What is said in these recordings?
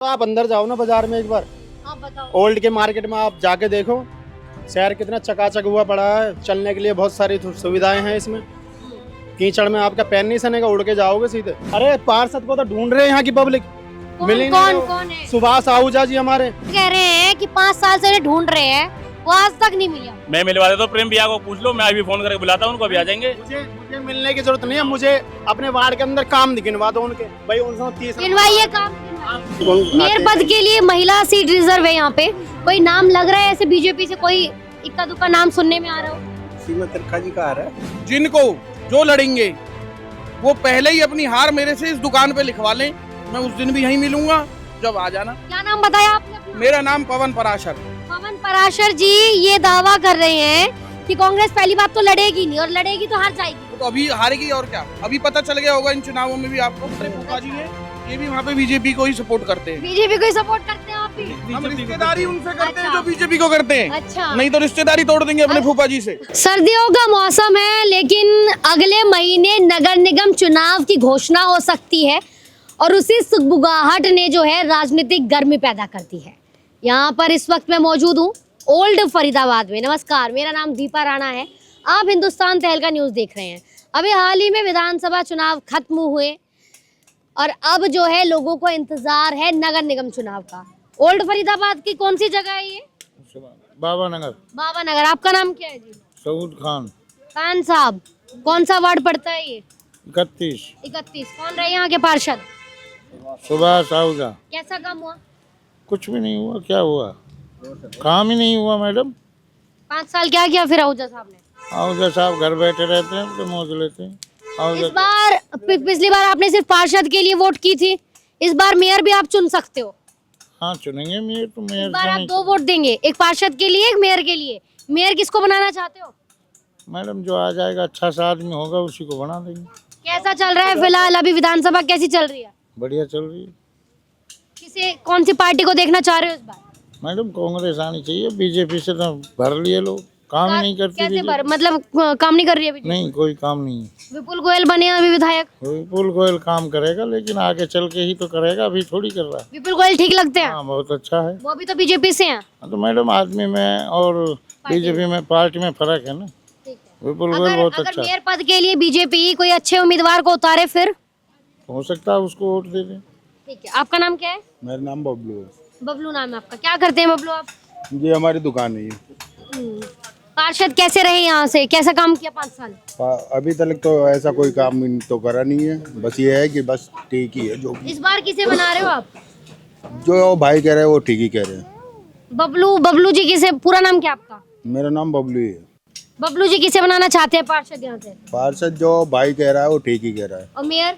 तो आप अंदर जाओ ना बाजार में एक बार, आप बताओ। ओल्ड के मार्केट में आप जाके देखो, शहर कितना चकाचक हुआ पड़ा है। चलने के लिए बहुत सारी सुविधाएं हैं इसमें। कीचड़ में आपका पैर नहीं सनेगा, उड़ के जाओगे सीधे। अरे पार्षद को तो ढूंढ रहे हैं यहाँ की पब्लिक, मिल ही नहीं रहे हो। कौन है? सुभाष आहूजा जी हमारे कह रहे हैं कि 5 साल से इन्हें ढूंढ रहे हैं, वो आज तक नहीं मिला। मैं मिलवा देता हूँ, प्रेम भैया को पूछ लो, मैं अभी फोन करके बुलाता हूँ उनको, अभी आ जाएंगे। मुझे मिलने की जरूरत नहीं है, मुझे अपने वार्ड के अंदर काम गिनवा दो उनके भाई। उनसे 30 गिनवाइए काम। मेयर पद के लिए महिला सीट रिजर्व है यहाँ पे। कोई नाम लग रहा है ऐसे बीजेपी से, कोई इक्का दुक्का नाम सुनने में आ रहा हो? सीमा तिरखा जी का आ रहा है। जिनको जो लड़ेंगे वो पहले ही अपनी हार मेरे से इस दुकान पे लिखवा लें, मैं उस दिन भी यहीं मिलूंगा, जब आ जाना। क्या नाम बताया आपने अपना? मेरा नाम पवन पराशर। पवन पराशर जी ये दावा कर रहे हैं कि कांग्रेस पहली बात तो लड़ेगी नहीं, और लड़ेगी तो हार जाएगी। तो अभी हारेगी और क्या, अभी पता चल गया होगा इन चुनावों में भी आपको। फूफा जी है, ये भी वहाँ पे बीजेपी को ही सपोर्ट करते हैं। बीजेपी को ही सपोर्ट करते हैं आप भी? हम रिश्तेदारी उनसे करते हैं अच्छा। जो बीजेपी को करते हैं। अच्छा। नहीं तो रिश्तेदारी तोड़ देंगे अपने फूफा जी से। सर्दियों का मौसम है, लेकिन अगले महीने नगर निगम चुनाव की घोषणा हो सकती है, और उसी सुगबुगाहट ने जो है राजनीतिक गर्मी पैदा करती है। यहाँ पर इस वक्त मैं मौजूद हूँ ओल्ड फरीदाबाद में। नमस्कार, मेरा नाम दीपा राणा है। आप हिंदुस्तान तहलका न्यूज़ देख रहे हैं। अभी हाल ही में विधानसभा चुनाव खत्म हुए और अब जो है लोगों को इंतजार है नगर निगम चुनाव का। ओल्ड फरीदाबाद की कौन सी जगह है ये? बाबा नगर। बाबा नगर। आपका नाम क्या है जी? सऊद खान। खान साहब, कौन सा वार्ड पड़ता है ये? 31। 31। कौन रहे यहाँ के पार्षद? सुभाष आहूजा। कैसा काम हुआ? कुछ भी नहीं हुआ। क्या हुआ? काम ही नहीं हुआ मैडम। 5 साल क्या किया फिर आहूजा साहब ने? आहूजा साहब घर बैठे रहते हैं, तो मौज लेते हैं। इस बार पिछली बार आपने सिर्फ पार्षद के लिए वोट की थी, इस बार मेयर भी आप चुन सकते हो। हाँ चुनेंगे मेयर, तो इस मेयर बार आप 2 वोट देंगे, एक पार्षद के लिए, एक मेयर के लिए। मेयर किसको बनाना चाहते हो? मैडम जो आ जाएगा अच्छा सा आदमी होगा उसी को बना देंगे। कैसा चल रहा है फिलहाल अभी विधानसभा, कैसी चल रही है? बढ़िया चल रही है। किसे, कौन सी पार्टी को देखना चाह रहे हो इस बार? मैडम कांग्रेस आनी चाहिए, बीजेपी से तो भर लिए लोग, काम ही नहीं करती। कैसे भर, मतलब काम नहीं कर रही है बीजेपी? नहीं, कोई काम नहीं है। विपुल गोयल बने हैं अभी विधायक। विपुल गोयल काम करेगा, लेकिन आगे चल के ही तो करेगा, अभी थोड़ी कर रहा है। विपुल गोयल ठीक लगते हैं? हाँ बहुत अच्छा है। वो भी तो बीजेपी से हैं। तो मैडम आदमी में और बीजेपी में, पार्टी में फर्क है ना। विपुल गोयल बहुत अगर अच्छा मेयर पद के लिए बीजेपी कोई अच्छे उम्मीदवार को उतारे फिर हो सकता है, उसको वोट दे दें। ठीक है। आपका नाम क्या है? मेरा नाम बबलू है। बबलू नाम है आपका। क्या करते हैं बबलू आप? ये हमारी दुकान है ये। पार्षद कैसे रहे यहाँ से, कैसा काम किया 5 साल? अभी तक तो ऐसा कोई काम तो करा नहीं है, बस ये है कि बस ठीक ही है। जो इस बार किसे बना रहे हो आप? जो भाई कह रहे हैं वो ठीक ही कह रहे हैं। बबलू जी किसे, पूरा नाम क्या आपका? मेरा नाम बबलू ही है। बबलू जी किसे बनाना चाहते हैं पार्षद यहाँ से? पार्षद जो भाई कह रहा है वो ठीक ही कह रहा है। और मेयर?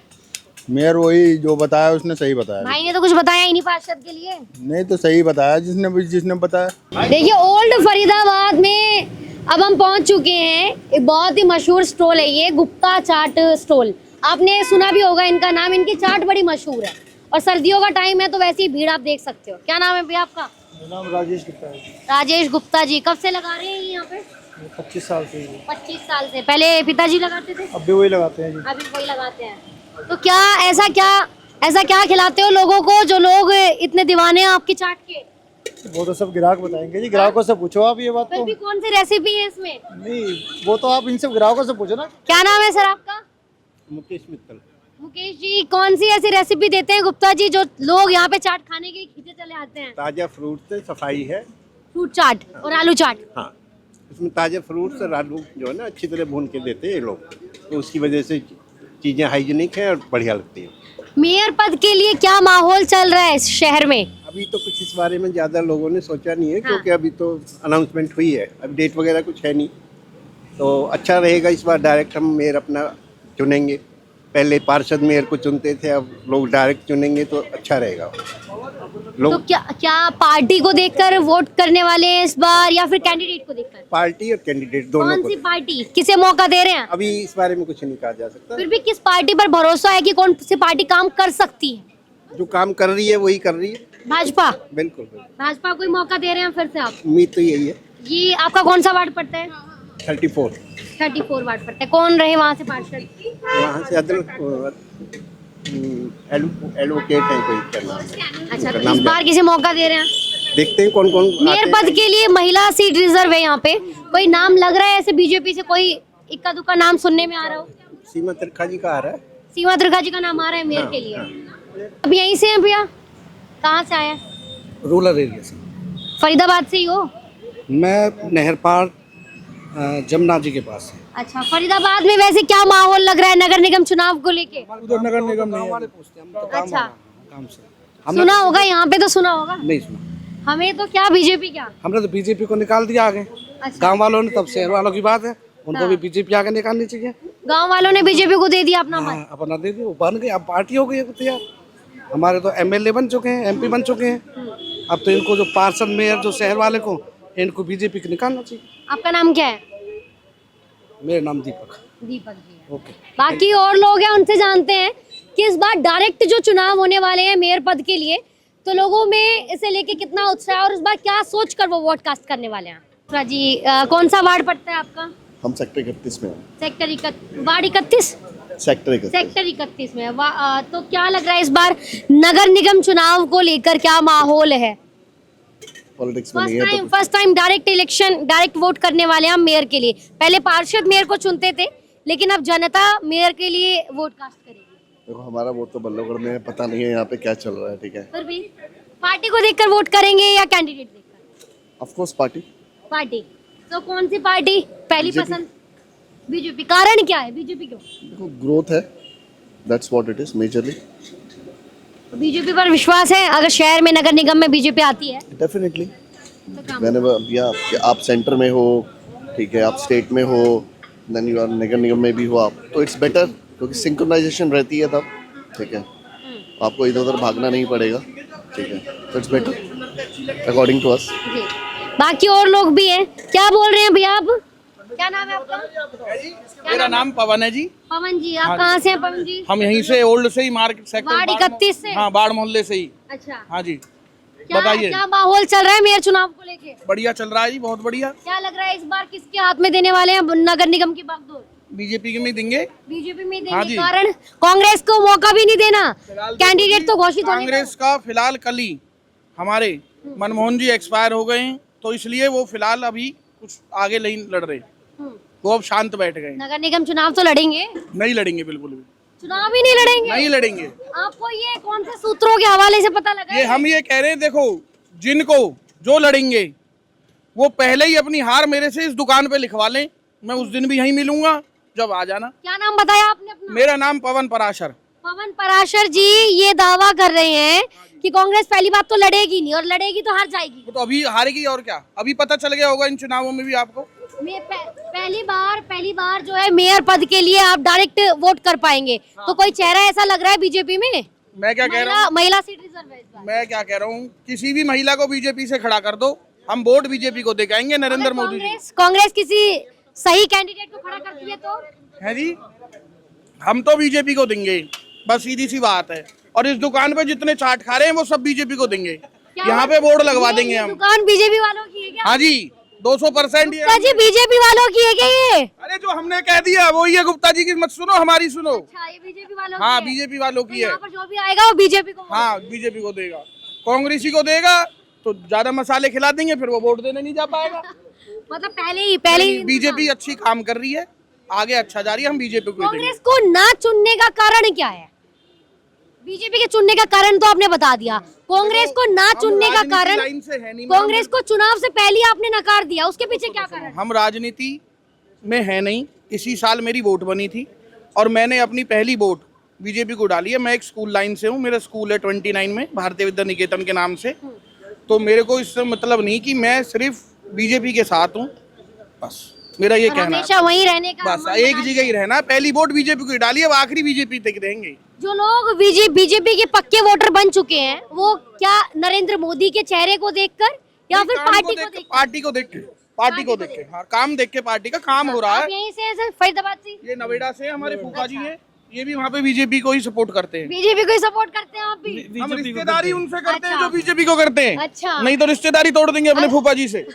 मेयर वही जो बताया उसने सही बताया। भाई ने तो कुछ बताया ही नहीं पार्षद के लिए। नहीं तो सही बताया जिसने बताया। देखिए ओल्ड फरीदाबाद में अब हम पहुंच चुके हैं। एक बहुत ही मशहूर स्टॉल है ये, गुप्ता चाट स्टॉल। आपने सुना भी होगा इनका नाम, इनकी चाट बड़ी मशहूर है, और सर्दियों का टाइम है तो वैसी भीड़ आप देख सकते हो। क्या नाम है भैया आपका? मेरा नाम राजेश गुप्ता है। राजेश गुप्ता जी। कब से लगा रहे हैं यहाँ पे? 25 साल से। 25 साल से। पहले पिताजी लगाते थे? अब भी वही लगाते हैं जी। अभी वही लगाते हैं। तो क्या ऐसा क्या खिलाते हो लोगों को जो लोग इतने दीवाने हैं आपकी चाट के? वो तो सब ग्राहक बताएंगे जी, ग्राहकों से पूछो आप ये बात। फिर तो भी कौन सी रेसिपी है इसमें? नहीं, वो तो आप इनसे ग्राहकों से पूछो ना। क्या नाम है सर आपका? मुकेश मित्तल। मुकेश जी, कौन सी ऐसी रेसिपी देते हैं गुप्ता जी जो लोग यहाँ पे चाट खाने के खींचे चले आते हैं? ताजा फ्रूट से सफाई है। फ्रूट चाट और आलू चाट। हाँ, इसमें ताजे फ्रूट और आलू जो है ना अच्छी तरह भून के देते हैं ये लोग, तो उसकी वजह से चीज़ें हाइजीनिक है और बढ़िया लगती है। मेयर पद के लिए क्या माहौल चल रहा है इस शहर में? अभी तो कुछ इस बारे में ज़्यादा लोगों ने सोचा नहीं है, हाँ। क्योंकि अभी तो अनाउंसमेंट हुई है, अभी डेट वगैरह कुछ है नहीं। तो अच्छा रहेगा इस बार डायरेक्ट हम मेयर अपना चुनेंगे। पहले पार्षद मेयर को चुनते थे, अब लोग डायरेक्ट चुनेंगे तो अच्छा रहेगा। तो क्या पार्टी को देखकर वोट करने वाले हैं इस बार, या फिर कैंडिडेट को देखकर? पार्टी और कैंडिडेट दोनों कौन को। सी पार्टी, किसे मौका दे रहे हैं? अभी इस बारे में कुछ नहीं कहा जा सकता। फिर भी किस पार्टी पर भरोसा है कि कौन सी पार्टी काम कर सकती है? जो काम कर रही है वही कर रही है। भाजपा। बिल्कुल। भाजपा को ही मौका दे रहे हैं फिर से आप? उम्मीद तो यही है। ये आपका कौन सा वार्ड पड़ता है? 34 वार्ड पड़ता है। कौन रहे वहाँ से पार्षद? वहाँ से एडवोकेट है कोई, क्या नाम है? अच्छा, तो नाम इस बार किसे मौका दे रहे हैं? देखते हैं कौन कौन मेयर पद के लिए महिला सीट रिजर्व है यहाँ पे, कोई नाम लग रहा है ऐसे बीजेपी से, कोई इक्का दुक्का नाम सुनने में आ रहा हो? सीमा त्रिखा जी का आ रहा है। सीमा त्रिखा जी का नाम आ रहा है मेयर के लिए। अब यहीं से हैं भैया? कहाँ से आए हैं? रूरल एरिया से। फरीदाबाद से ही हो? मैं नहर पार जमुना जी के पास है। अच्छा, फरीदाबाद में वैसे क्या माहौल लग रहा है नगर निगम चुनाव को लेके? उधर नगर निगम नहीं है। अच्छा, काम से सुना होगा यहाँ पे, तो सुना होगा। नहीं सुना। हमें तो क्या बीजेपी क्या? हमने तो बीजेपी को निकाल दिया आगे। अच्छा, गांव वालों ने, तब शहर वालों की बात है, उनको भी बीजेपी आगे निकालनी चाहिए। गांव वालों ने बीजेपी को दे दिया अपना मत। हाँ, अपना दे दिया, वो बन गई, अब पार्टी हो गई है तैयार। हमारे तो एमएलए बन चुके हैं, एमपी बन चुके हैं। अब तो इनको जो पार्षद मेयर जो शहर वाले को, इनको बीजेपी को निकालना चाहिए। आपका नाम क्या है? मेरा नाम दीपक। दीपक जी। ओके। बाकी और लोग हैं, उनसे जानते हैं कि इस बार डायरेक्ट जो चुनाव होने वाले हैं मेयर पद के लिए, तो लोगों में इसे लेके कितना उत्साह है और इस बार क्या सोच कर वो वोट कास्ट करने वाले हैं। जी, कौन सा वार्ड पड़ता है आपका? हम सेक्टर 31 में हैं। Sector ward 31? सेक्टर 31। सेक्टर 31 में तो क्या लग रहा है इस बार नगर निगम चुनाव को लेकर क्या माहौल है? पॉलिटिक्स में नहीं है तो first time direct election, direct vote करने वाले हैं हम मेयर के लिए। पहले पार्षद मेयर को चुनते थे, लेकिन अब जनता मेयर के लिए वोट कास्ट करेगी। देखो, हमारा वोट तो बल्लभगढ़ में है, पता नहीं है यहाँ पे क्या चल रहा है। ठीक है, फिर भी पार्टी को देखकर वोट करेंगे या कैंडिडेट देखकर? Of course party. पार्टी। तो कौन सी पार्टी पहली BJP। पसंद? बीजेपी। कारण क्या है बीजेपी क्यों? देखो, ग्रोथ है, that's what it is majorly. BJP पर विश्वास है अगर शहर में नगर निगम में बीजेपी आती है डेफिनेटली। तो काम मैंने भैया, आप सेंटर में हो, ठीक है, आप स्टेट में हो, देन यू आर नगर निगम में भी हो आप, तो इट्स बेटर, क्योंकि सिंक्रोनाइजेशन रहती है तब। ठीक है, आपको इधर उधर भागना नहीं पड़ेगा। ठीक है, तो it's better according to us. जी। बाकी और लोग भी हैं, क्या बोल रहे हैं भैया आप? क्या नाम है आपका? मेरा नाम पवन है जी। पवन जी, आप कहाँ से हैं पवन जी? हम यहीं से ओल्ड से ही मार्केट सेक्टर वार्ड 31 से? हाँ, बाढ़ मोहल्ले से ही। अच्छा, हाँ जी, क्या बताइए। क्या माहौल चल रहा है मेयर चुनाव को लेके? बढ़िया चल रहा है जी, बहुत बढ़िया। क्या लग रहा है इस बार किसके हाथ में देने वाले हैं नगर निगम की बागडोर? बीजेपी के में देंगे। बीजेपी में हाँ देंगे। जी। कारण कांग्रेस को मौका भी नहीं देना, कैंडिडेट तो घोषित होने कांग्रेस का फिलहाल कल ही हमारे मनमोहन जी एक्सपायर हो गए हैं, तो इसलिए वो फिलहाल अभी कुछ आगे नहीं लड़ रहे, वो अब शांत बैठ गए। नगर निगम चुनाव तो लड़ेंगे? नहीं लड़ेंगे, बिल्कुल भी चुनाव ही नहीं लड़ेंगे? नहीं लड़ेंगे। आपको ये कौन से सूत्रों के हवाले से पता लगा? ये हम ये कह रहे हैं, देखो, जिनको जो लड़ेंगे वो पहले ही अपनी हार मेरे से इस दुकान पे लिखवा लें, मैं उस दिन भी यहीं मिलूंगा, जब आ जाना। क्या नाम बताया आपने अपना? मेरा नाम पवन पराशर। पवन पराशर जी ये दावा कर रहे हैं कि कांग्रेस पहली बात तो लड़ेगी नहीं, और लड़ेगी तो हार जाएगी। वो तो अभी हारेगी, और क्या, अभी पता चल गया होगा इन चुनावों में भी आपको। पहली बार जो है मेयर पद के लिए आप डायरेक्ट वोट कर पाएंगे। तो कोई चेहरा ऐसा लग रहा है बीजेपी में? मैं क्या कह रहा हूँ, महिला सीट रिजर्व है इस बार। मैं क्या कह रहा हूँ, किसी भी महिला को बीजेपी से खड़ा कर दो, हम वोट बीजेपी को दिखाएंगे, नरेंद्र मोदी जी। कांग्रेस किसी सही कैंडिडेट को खड़ा करती है तो? है जी, हम तो बीजेपी को देंगे, बस सीधी सी बात है। और इस दुकान पे जितने चाट खा रहे हैं वो सब बीजेपी को देंगे। यहाँ पे बोर्ड लगवा देंगे हम। दुकान बीजेपी वालों की है क्या? हाँ जी, 200%। गुप्ता जी बीजेपी वालों की है क्या ये? अरे जो हमने कह दिया वो ये, गुप्ता जी की मत सुनो, हमारी सुनो। अच्छा, ये बीजेपी वालों हाँ, की है। बीजेपी वालों की तो है। यहाँ पर जो भी आएगा वो बीजेपी को। हाँ, बीजेपी को देगा। कांग्रेसी को देगा तो ज्यादा मसाले खिला देंगे, फिर वो वोट देने नहीं जा पाएगा। मतलब पहले ही बीजेपी अच्छी काम कर रही है, आगे अच्छा जा रही है, हम बीजेपी को देंगे। कांग्रेस को ना चुनने का कारण क्या है? बीजेपी के चुनने का कारण तो आपने बता दिया। कांग्रेस को ना चुनने का कारण, लाइन से है नहीं, मैडम। कांग्रेस को चुनाव से पहले ही आपने नकार दिया, उसके पीछे क्या कारण? हम राजनीति में है नहीं। इसी साल मेरी वोट बनी थी और मैंने अपनी पहली वोट बीजेपी को डाली है। मैं एक स्कूल लाइन से हूँ, मेरा स्कूल है 29 में, भारतीय विद्या निकेतन के नाम से। तो मेरे को इससे मतलब नहीं कि मैं सिर्फ बीजेपी के साथ हूँ, बस मेरा ये कहना है। हमेशा वहीं रहने का बस एक जगह ही रहना। पहली वोट बीजेपी को डाली, अब आखिरी बीजेपी तक देंगे। जो लोग बीजेपी के पक्के वोटर बन चुके हैं, वो क्या नरेंद्र मोदी के चेहरे को देखकर या फिर पार्टी को देखकर? पार्टी को देख के, पार्टी को देख के, हाँ, काम देख के, पार्टी का काम हो रहा आप है। यहीं से हैं सर, फरीदाबाद से? ये नोएडा से हमारे फूफा जी हैं, ये भी वहाँ पे बीजेपी को ही सपोर्ट करते हैं। बीजेपी को ही सपोर्ट करते हैं आप भी? हम रिश्तेदारी उनसे करते हैं अच्छा। जो बीजेपी को करते हैं। अच्छा। नहीं तो रिश्तेदारी तोड़ देंगे अपने फूफा जी से।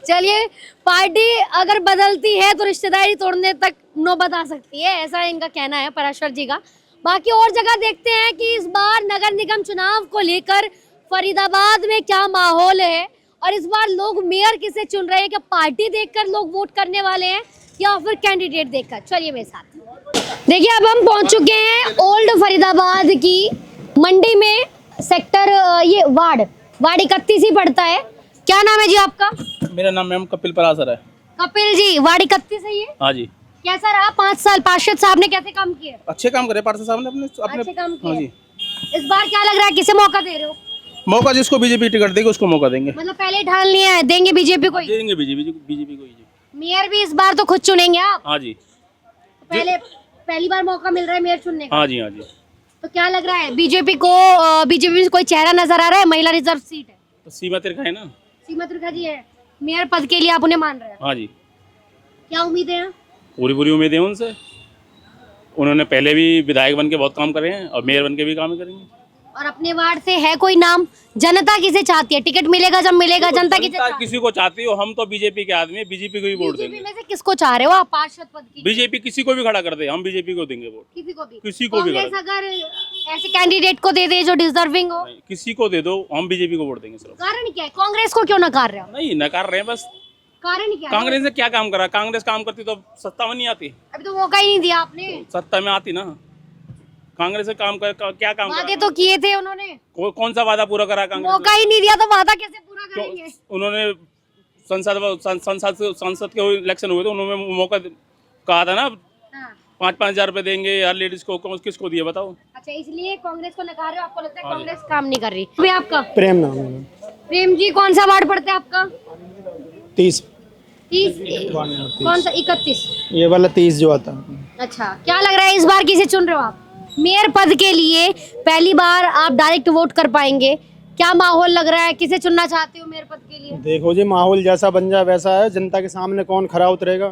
चलिए, पार्टी अगर बदलती है तो रिश्तेदारी तोड़ने तक नौबत आ सकती है, ऐसा इनका कहना है पराशर जी का। बाकी और जगह देखते हैं कि इस बार नगर निगम चुनाव को लेकर फरीदाबाद में क्या माहौल है और इस बार लोग मेयर किसे चुन रहे हैं, क्या पार्टी देखकर लोग वोट करने वाले हैं या फिर कैंडिडेट देखकर। चलिए मेरे साथ। देखिए अब हम पहुंच चुके हैं ओल्ड फरीदाबाद की मंडी में, सेक्टर ये वार्ड 31 ही पड़ता है। क्या नाम है जी आपका? मेरा नाम मैम कपिल परासर है। कपिल जी, वार्ड 31 है ये? हाँ जी। कैसा रहा 5 साल पार्षद साहब ने, कैसे काम किए? अच्छे काम करे पार्षद साहब ने अपने अच्छे काम हाँ किए। जी। इस बार क्या लग रहा है, किसे मौका दे रहे हो? मौका जिसको बीजेपी टिकट देगी उसको मौका देंगे। मतलब पहले ढाल लिया है, देंगे बीजेपी को ही? देंगे बीजेपी को ही। मेयर भी इस बार तो खुद चुनेंगे आप? हाँ जी। पहली बार मौका मिल रहा है मेयर चुनने का? हाँ जी। हाँ जी। तो क्या लग रहा है बीजेपी में कोई चेहरा नजर आ रहा है? महिला रिजर्व सीट है तो सीमा तिरखा है ना। सीमा त्रिखा जी है मेयर पद के लिए, आप उन्हें मान रहे हैं? हाँ जी। क्या उम्मीदें हैं? पूरी उम्मीदें हैं उनसे। उन्होंने पहले भी विधायक बन के बहुत काम करे हैं और मेयर बन के भी काम करेंगे। और अपने वार्ड से है कोई नाम? जनता किसे चाहती है? टिकट मिलेगा जब मिलेगा, जनता किसी को चाहती हो, हम तो बीजेपी के आदमी है, बीजेपी को ही वोट देंगे। बीजेपी में से किसको चाह रहे हो आप पार्षद पद की? बीजेपी किसी को भी खड़ा कर दे, हम बीजेपी को देंगे वोट। किसी को भी कांग्रेस अगर ऐसे कैंडिडेट को दे दे जो डिजर्विंग हो? किसी को दे दो, हम बीजेपी को वोट देंगे सिर्फ। कारण क्या है? कांग्रेस को क्यों नकार रहे हो? नहीं नकार रहे हैं, बस कारण क्या है? कांग्रेस ने क्या काम करा? कांग्रेस काम करती तो सत्ता में नहीं आती। अभी तो मौका ही नहीं दिया आपने। सत्ता में आती ना। कांग्रेस से काम कर क्या काम वादे तो किए थे उन्होंने। कौन सा वादा पूरा करा कांग्रेस? मौका ही नहीं दिया तो वादा कैसे पूरा करेंगे? उन्होंने संसद के इलेक्शन हुए थे, उन्होंने मौका कहा था ना, हाँ। 5,000 रुपए देंगे हर लेडीज को। किसको दिए बताओ? अच्छा, इसलिए कांग्रेस को नकार रहे हो? आपको लगता है कांग्रेस काम नहीं कर रही? अभी आपका प्रेम नाम है। प्रेम जी, कौन सा वार्ड पड़ता है आपका? 30 कौन सा? 31? ये वाला 30 जो आता है। अच्छा, क्या लग रहा है इस बार किसे चुन रहे हो आप मेयर पद के लिए? पहली बार आप डायरेक्ट वोट कर पाएंगे, क्या माहौल लग रहा है? किसे चुनना चाहते हो मेयर पद के लिए? देखो जी, माहौल जैसा बन जाए वैसा है। जनता के सामने कौन खरा उतरेगा?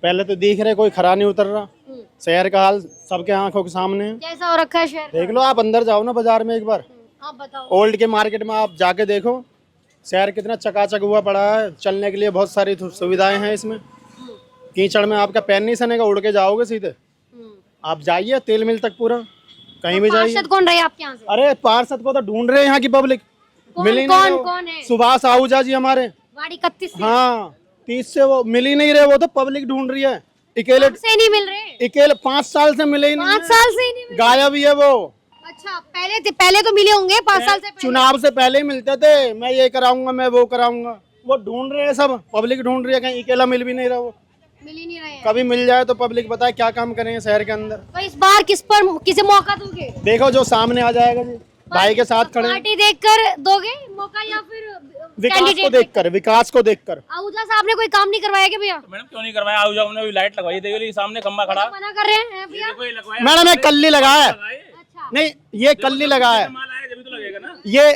पहले तो दिख रहे कोई खरा नहीं उतर रहा। शहर का हाल सबके आंखों के सामने है। कैसा हो रखा है शहर? देख लो, आप अंदर जाओ ना बाजार में एक बार, आप बताओ। ओल्ड के मार्केट में आप जाके देखो, शहर कितना चकाचक हुआ पड़ा है। चलने के लिए बहुत सारी सुविधाएं हैं इसमें। कीचड़ में आपका पैर नहीं सनेगा, उड़ के जाओगे सीधे। आप जाइए तेल मिल तक, पूरा कहीं भी जाइए। पार्षद कौन रहे आपके यहाँ से? अरे पार्षद को तो ढूंढ रहे हैं यहाँ की पब्लिक, मिल ही नहीं कौन रहे। कौन है? सुभाष आहूजा जी हमारे वार्ड 31 से? हाँ, 30 से वो मिल ही नहीं रहे। वो तो पब्लिक ढूंढ रही है। अकेले कब से नहीं मिल रहे? 5 साल से मिले ही नहीं। 5 साल से ही नहीं मिल रहे? गायब ही है वो। अच्छा, पहले तो मिले होंगे 5 साल से पहले। चुनाव से पहले ही मिलते थे, मैं ये कराऊंगा, मैं वो कराऊंगा। वो ढूंढ रहे हैं, सब पब्लिक ढूंढ रही है, कहीं अकेला मिल भी नहीं रहा। वो मिल ही नहीं रहे हैं। कभी मिल जाए तो पब्लिक बताए क्या काम करेंगे शहर के अंदर। तो इस बार किसे मौका दोगे? देखो जो सामने आ जाएगा जी, भाई के साथ खड़े। पार्टी देखकर दोगे मौका या फिर विकास को कैंडिडेट देखकर, विकास को देखकर। आहूजा साहब ने कोई काम नहीं करवाया क्या भैया? मैडम क्यों नहीं करवाया? आहूजा हमने भी लाइट लगवाई, देखो ये सामने खंबा खड़ा। मना कर रहे हैं भैया? देखो ये लगवाया। मैडम, ये कल्ली लगा है। अच्छा, नहीं, ये कल्ली लगा है। माल आया जब तो लगेगा ना।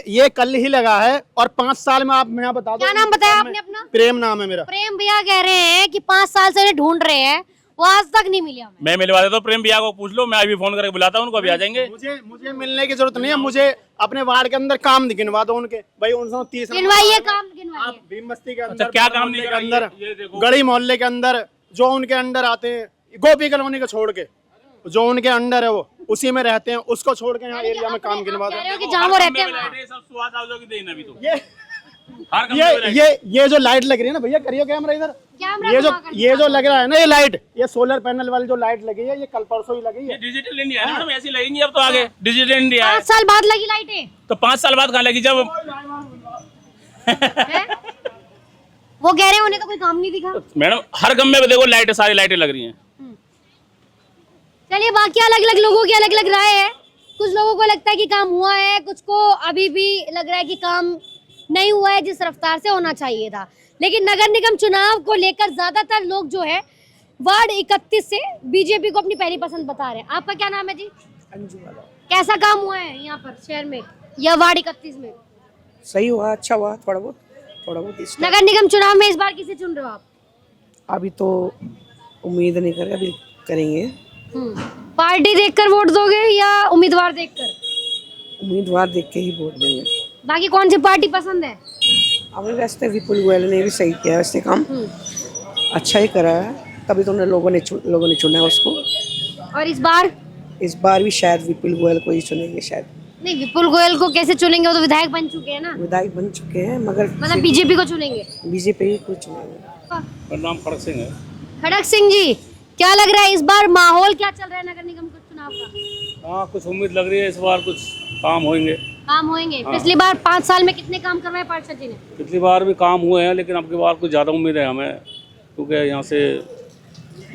ये कल ही लगा है। और 5 साल में आप, मैं बता दूं, क्या नाम बताया आपने अपना? प्रेम नाम है मेरा। प्रेम भैया कह रहे हैं कि 5 साल से ढूंढ रहे हैं, वो आज तक नहीं मिले हमें। मैं मिलवा देता हूँ, प्रेम भैया को पूछ लो, मैं अभी फोन करके बुलाता हूँ उनको, अभी आ जाएंगे। मुझे मिलने की जरूरत नहीं है। मुझे अपने वार्ड के अंदर काम गिनवा दो उनके। भाई 30 गिनवाइए काम, गिनवाइए। आप भीम बस्ती के अंदर, अच्छा, क्या काम नहीं के करा? अंदर, ये देखो। गढ़ी मोहल्ले के अंदर जो उनके अंडर आते हैं, गोपी कॉलोनी को छोड़ के जो उनके अंडर है वो उसी में रहते हैं, उसको छोड़ के यहाँ एरिया में काम गिनवा दो। कह रहे हो कि जहाँ वो रहते हैं वहाँ। ये जो लाइट लग रही है ना भैया, करियो कैमरा इधर। कैमरा ये घुमा कर जो लग रहा है ना, ये लाइट, ये सोलर पैनल वाली जो लाइट लगी है, ये कल परसों ही लगी है। डिजिटल इंडिया है ना, ऐसी लगेंगी अब तो आगे। डिजिटल इंडिया 5 साल बाद लगी लाइटें। तो 5 साल बाद कहाँ लगी? जब हैं? वो कह रहे हैं उन्हें तो कोई काम नहीं दिखा। मैडम हर गम में देखो लाइटें, सारी लाइटें लग रही हैं। चलिए, बाकी अलग अलग लोगों की अलग अलग राय है। कुछ लोगों को लगता है कि काम हुआ है, कुछ को अभी भी लग रहा है कि काम नहीं हुआ है जिस रफ्तार से होना चाहिए था। लेकिन नगर निगम चुनाव को लेकर ज्यादातर लोग जो है वार्ड 31 से बीजेपी को अपनी पहली पसंद बता रहे हैं। आपका क्या नाम है जी? कैसा काम हुआ है यहाँ पर शहर में या वार्ड 31 में? सही हुआ, अच्छा हुआ, थोड़ा बहुत नगर निगम चुनाव में इस बार किसे चुन रहे हो आप? अभी तो उम्मीद नहीं कर रहे, अभी करेंगे। पार्टी देखकर वोट दोगे या उम्मीदवार देखकर? उम्मीदवार देख के ही वोट देंगे। बाकी कौन सी पार्टी पसंद है? हमें वैसे विपुल गोयल ने भी सही किया, वैसे काम अच्छा ही करा है, तभी तो उन्हें लोगों ने चुना है उसको। और इस बार इस बार भी शायद विपुल गोयल को ही चुनेंगे शायद। नहीं, विपुल गोयल को कैसे चुनेंगे, वो तो विधायक बन चुके हैं ना। विधायक बन चुके हैं मगर मतलब बीजेपी को चुनेंगे। बीजेपी ही को चुनेंगे। मेरा नाम खड़क सिंह है। खड़क सिंह जी, क्या लग रहा है इस बार माहौल क्या चल रहा है नगर निगम के चुनाव का? हाँ, कुछ उम्मीद लग रही है इस बार कुछ काम होंगे। काम होंगे। पिछली बार 5 साल में कितने काम करवाए पार्षद जी ने? पिछली बार भी काम हुए हैं, लेकिन अब की बार कुछ ज़्यादा उम्मीद है हमें, क्योंकि यहाँ से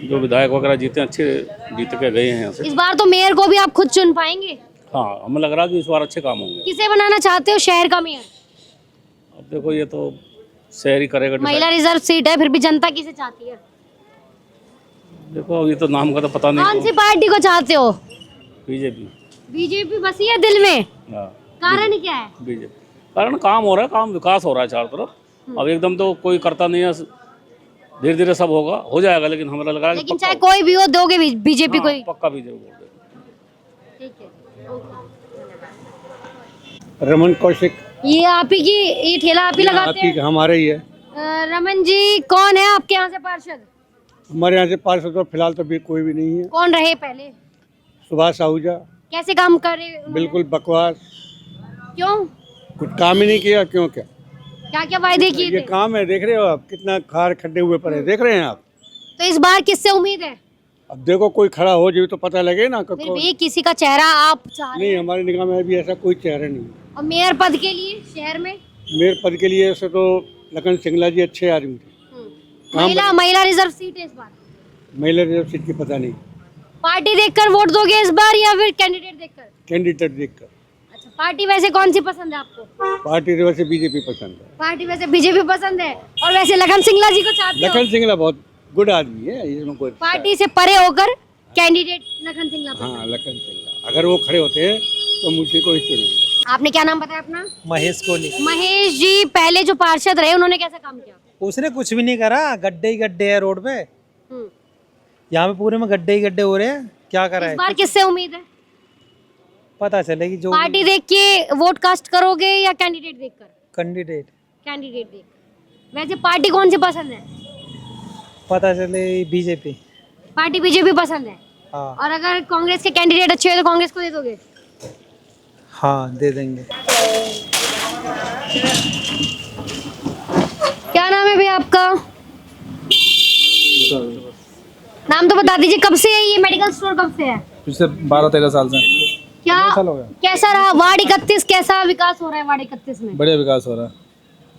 जो विधायक वगैरह जीते अच्छे जीत के गए हैं यहाँ से। इस बार तो मेयर को भी आप खुद चुन पाएंगे। हाँ, हमें लग रहा है कि इस बार अच्छे काम होंगे। किसे बनाना चाहते हो शहर का मेयर? अब देखो, ये तो शहर ही करेगा decide। महिला रिजर्व सीट है, फिर भी जनता किसे चाहती है? देखो, ये तो नाम का तो पता कौन नहीं। सी पार्टी को चाहते हो? बीजेपी। बीजेपी बसी है दिल में। हाँ, कारण क्या है? बीजेपी कारण काम हो रहा है, काम विकास हो रहा है चारों तरफ। अब एकदम तो कोई करता नहीं है, धीरे धीरे सब होगा, हो जाएगा, लेकिन हमें लग रहा है कि लेकिन चाहे कोई भी हो, दोगे बीजेपी को ही। पक्का बीजेपी। ठीक है। रमन कौशिक। ये आप ही की, ये ठेला आप ही लगाते हैं? हमारे ही है। रमन जी, कौन है आपके यहाँ से पार्षद? हमारे यहाँ से पार्षद तो फिलहाल तो भी कोई भी नहीं है। कौन रहे पहले? सुभाष आहूजा। कैसे काम कर रहे उन्होंने? बिल्कुल बकवास, क्यों? कुछ काम ही नहीं किया। क्यों क्या क्या क्या वायदे किए ये थे? काम है, देख रहे हो आप कितना खार खड्डे हुए पड़े, देख रहे हैं आप। तो इस बार किससे उम्मीद है? अब देखो, कोई खड़ा हो जाए तो पता लगे ना। फिर भी किसी का चेहरा आप चाह रहे नहीं, हैं? हमारे निगाह में अभी ऐसा कोई चेहरा नहीं है। और मेयर पद के लिए शहर में? मेयर पद के लिए ऐसे तो लखन सिंगला जी अच्छे आदमी थे। महिला रिजर्व सीट है इस बार। महिला रिजर्व सीट की पता नहीं। पार्टी देखकर वोट दोगे इस बार या फिर कैंडिडेट देखकर? कैंडिडेट देखकर। अच्छा, पार्टी वैसे कौन सी पसंद है आपको? पार्टी तो वैसे बीजेपी पसंद है। पार्टी वैसे बीजेपी पसंद है। और वैसे लखन सिंगला जी को चाहते हो? लखन सिंगला बहुत गुड आदमी है, इसमें कोई। पार्टी से परे होकर कैंडिडेट लखन सिंगला पसंद हाँ, लखन सिंगला अगर वो खड़े होते हैं तो मुझे को ही चुनेंगे। आपने क्या नाम बताया अपना? महेश कोहली। महेश जी, पहले जो पार्षद रहे उन्होंने कैसा काम किया? उसने कुछ भी नहीं करा, गड्ढे ही गड्ढे है रोड पे। हम्म। यहाँ पे पूरे में गड्ढे ही गड्ढे हो रहे हैं। क्या करा इस है बार किससे उम्मीद है? पता चलेगी जो पार्टी देख के वोट कास्ट करोगे या कैंडिडेट देखकर? कैंडिडेट कैंडिडेट देखकर। वैसे पार्टी कौन सी पसंद है? पता चले बीजेपी। पार्टी बीजेपी पसंद है। हाँ और अगर कांग्रेस के कैंडिडेट अच्छे हो तो कांग्रेस को दे दोगे? हाँ, दे देंगे। क्या नाम है भैया आपका? नाम तो बता दीजिए। कब से है ये मेडिकल स्टोर, कब से है? पिछले 12-13 साल से। क्या साल हो गया। कैसा रहा वार्ड 31? कैसा विकास हो रहा है वार्ड 31 में? बढ़िया विकास हो रहा है।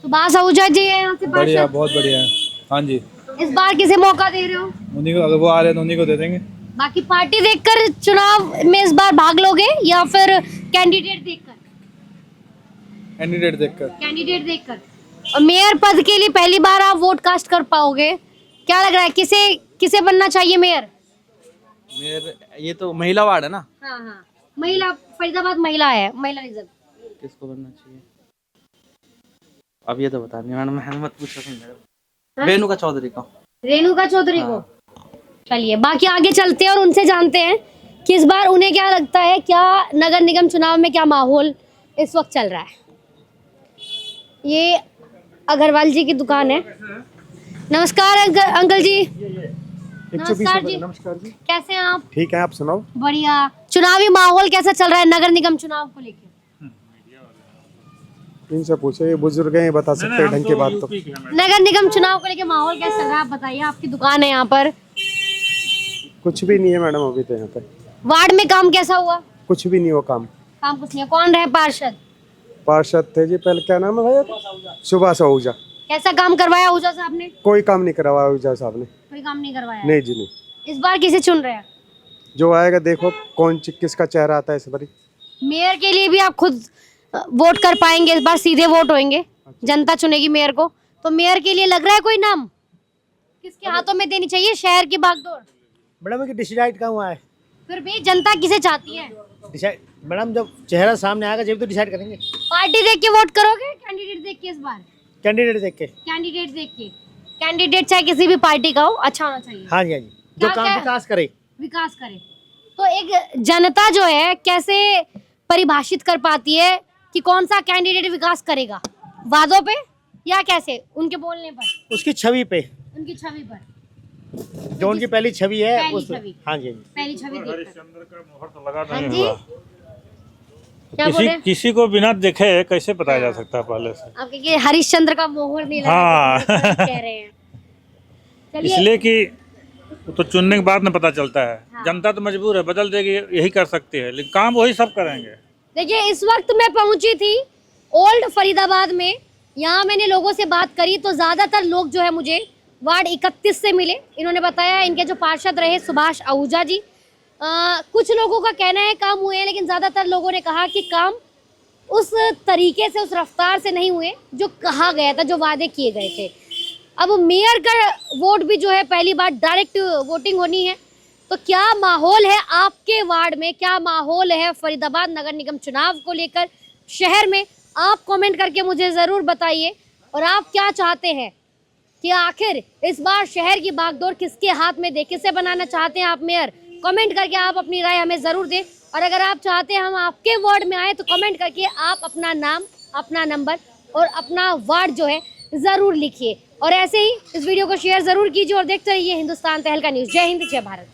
सुभाष आहूजा जी है यहाँ से बढ़िया, पार्षद। बहुत बढ़िया है। हाँ जी, इस बार किसे मौका दे रहे हो? उन्हीं को, अगर वो आ रहे हैं तो उन्हीं को दे देंगे। बाकी पार्टी देखकर चुनाव में इस बार भाग लोगे या फिर कैंडिडेट देखकर? कैंडिडेट देखकर। कैंडिडेट देखकर। और मेयर पद के लिए पहली बार आप वोट कास्ट कर पाओगे। क्या लग रहा है किसे किसे बनना चाहिए मेयर? मेयर, ये तो महिला वार्ड है ना। हाँ हाँ, महिला, फरीदाबाद महिला है, महिला रिजर्व। किसको बनना चाहिए अब ये तो बता नहीं मैडम, मैंने मत पूछो। हाँ? रेणुका चौधरी को। रेणुका चौधरी को। चलिए बाकी आगे चलते हैं और उनसे जानते हैं कि इस बार उन्हें क्या लगता है, क्या नगर निगम चुनाव में क्या माहौल इस वक्त चल रहा है। ये अग्रवाल जी की दुकान है। नमस्कार अंकल जी। नमस्कार जी। नमस्कार जी। कैसे हैं आप? ठीक है, आप सुनाओ। बढ़िया। चुनावी माहौल कैसा चल रहा है नगर निगम चुनाव को लेकर? इनसे पूछो, ये बुजुर्ग हैं, ये बता सकते हैं ढंग की बात। तो नगर निगम चुनाव को लेकर माहौल कैसा चल रहा है आप बताइए। आपकी दुकान है यहाँ पर। कुछ भी नहीं है मैडम अभी तो यहाँ पे। वार्ड में काम कैसा हुआ? कुछ भी नहीं हुआ काम कुछ नहीं है। कौन रहे पार्षद? पार्षद थे जी पहले, क्या नाम है भैया? सुभाष आहूजा। कैसा काम करवाया आहूजा साहब ने? कोई काम नहीं करवाया आहूजा साहब ने। कोई काम नहीं करवाया? नहीं जी, नहीं। इस बार किसे चुन रहे हैं? जो आएगा देखो किसका चेहरा आता है इस बारी। मेयर के लिए भी आप खुद वोट कर पाएंगे इस बार? सीधे वोट होंगे, जनता चुनेगी मेयर को। तो मेयर के लिए लग रहा है कोई नाम? किसके हाथों में देनी चाहिए शहर की बागडोर? मैडम कि डिसाइड कहाँ हुआ है? फिर भी जनता किसे चाहती है? डिसाइड मैडम, जब चेहरा सामने आएगा जब तो डिसाइड करेंगे। पार्टी देख के वोट करोगे कैंडिडेट देख के? इस बार कैंडिडेट देख के। कैंडिडेट देख के। कैंडिडेट चाहे किसी भी पार्टी का हो, अच्छा होना चाहिए। हाँ जी, हाँ जी, जो काम विकास करे। विकास करे। तो एक जनता जो है कैसे परिभाषित कर पाती है कि कौन सा कैंडिडेट विकास करेगा? वादों पे या कैसे? उनके बोलने पर? उसकी छवि पे। उनकी छवि पर। जो उनकी पहली छवि है पहली उस छवि। हाँ जी पहली छवि देखकर। हरिश्चंद्र का मोहर तो लगा हाँ नहीं जी हुआ। क्या बोल रहे हैं? किसी को बिना देखे कैसे बताया जा सकता है पहले से। आप कहिए हरिश्चंद्र का मोहर नहीं लगा हाँ। तो आप कह रहे हैं। चलिए इसलिए कि वो तो चुनने के बाद में पता चलता है। हाँ। जनता तो मजबूर है, बदल देगी, यही कर सकती है, लेकिन काम वही सब करेंगे। देखिए इस वक्त मैं पहुंची थी ओल्ड फरीदाबाद में। यहाँ मैंने लोगों से बात करी तो ज़्यादातर लोग जो है मुझे वार्ड 31 से मिले। इन्होंने बताया इनके जो पार्षद रहे सुभाष आहूजा जी, कुछ लोगों का कहना है काम हुए हैं, लेकिन ज़्यादातर लोगों ने कहा कि काम उस तरीके से, उस रफ्तार से नहीं हुए जो कहा गया था, जो वादे किए गए थे। अब मेयर का वोट भी जो है पहली बार डायरेक्ट वोटिंग होनी है, तो क्या माहौल है आपके वार्ड में, क्या माहौल है फरीदाबाद नगर निगम चुनाव को लेकर शहर में, आप कमेंट करके मुझे ज़रूर बताइए। और आप क्या चाहते हैं कि आखिर इस बार शहर की बागडोर किसके हाथ में दे, किसे बनाना चाहते हैं आप मेयर, कमेंट करके आप अपनी राय हमें ज़रूर दें। और अगर आप चाहते हैं हम आपके वार्ड में आए तो कमेंट करके आप अपना नाम, अपना नंबर और अपना वार्ड जो है ज़रूर लिखिए। और ऐसे ही इस वीडियो को शेयर ज़रूर कीजिए और देखते रहिए हिंदुस्तान तहलका न्यूज़। जय हिंद, जय भारत।